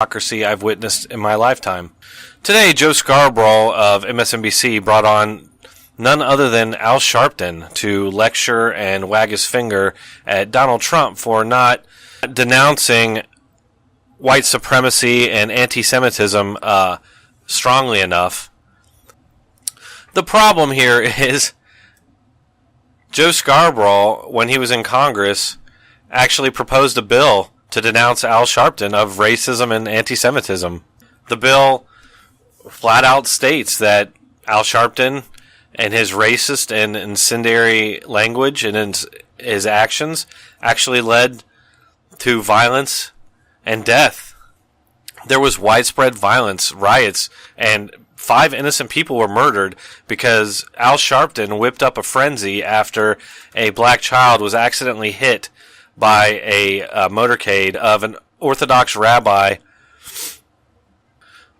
hypocrisy I've witnessed in my lifetime. Today, Joe Scarborough of MSNBC brought on none other than Al Sharpton to lecture and wag his finger at Donald Trump for not denouncing white supremacy and anti-Semitism strongly enough. The problem here is Joe Scarborough, when he was in Congress, actually proposed a bill to denounce Al Sharpton of racism and anti-Semitism. The bill flat out states that Al Sharpton and his racist and incendiary language and his actions actually led to violence and death. There was widespread violence, riots, and 5 innocent people were murdered because Al Sharpton whipped up a frenzy after a black child was accidentally hit by a motorcade of an Orthodox rabbi.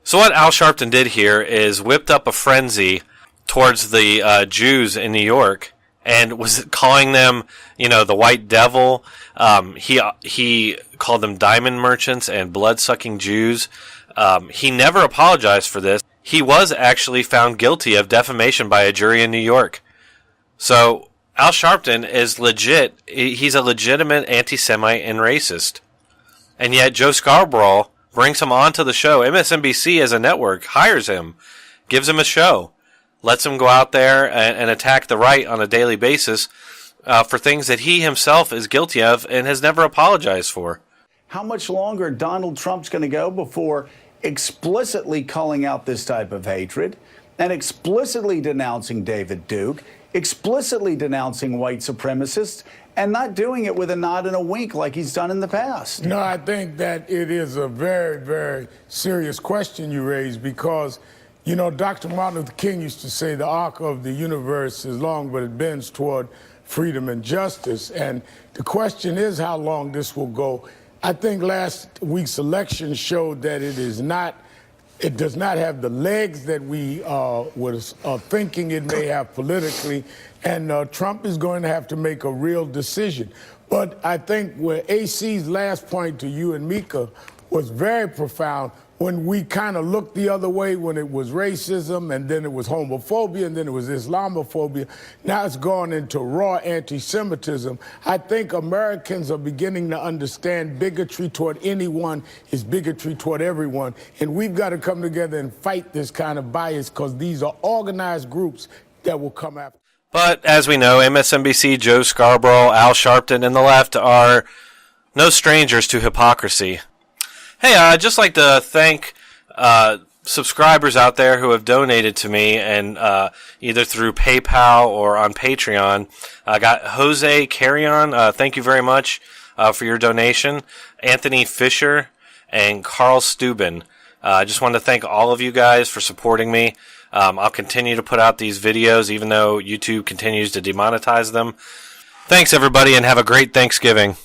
So what Al Sharpton did here is whipped up a frenzy towards the Jews in New York and was calling them, the white devil. He called them diamond merchants and blood-sucking Jews. He never apologized for this. He was actually found guilty of defamation by a jury in New York. So Al Sharpton is legit. He's a legitimate anti-Semite and racist. And yet Joe Scarborough brings him onto the show. MSNBC as a network hires him, gives him a show, lets him go out there and attack the right on a daily basis for things that he himself is guilty of and has never apologized for. How much longer Donald Trump's going to go before explicitly calling out this type of hatred and explicitly denouncing David Duke, explicitly denouncing white supremacists, and not doing it with a nod and a wink like he's done in the past? No, I think that it is a very, very serious question you raise because, Dr. Martin Luther King used to say the arc of the universe is long, but it bends toward freedom and justice. And the question is how long this will go. I think last week's election showed that it does not have the legs that we was thinking it may have politically, and Trump is going to have to make a real decision. But I think where AC's last point to you and Mika was very profound when we kind of looked the other way when it was racism, and then it was homophobia, and then it was Islamophobia. Now it's gone into raw anti-Semitism. I think Americans are beginning to understand bigotry toward anyone is bigotry toward everyone. And we've got to come together and fight this kind of bias because these are organized groups that will come after. But as we know, MSNBC, Joe Scarborough, Al Sharpton, and the left are no strangers to hypocrisy. Hey, I'd just like to thank subscribers out there who have donated to me, and either through PayPal or on Patreon. I got Jose Carrion. Thank you very much for your donation. Anthony Fisher and Carl Steuben. I just wanted to thank all of you guys for supporting me. I'll continue to put out these videos even though YouTube continues to demonetize them. Thanks, everybody, and have a great Thanksgiving.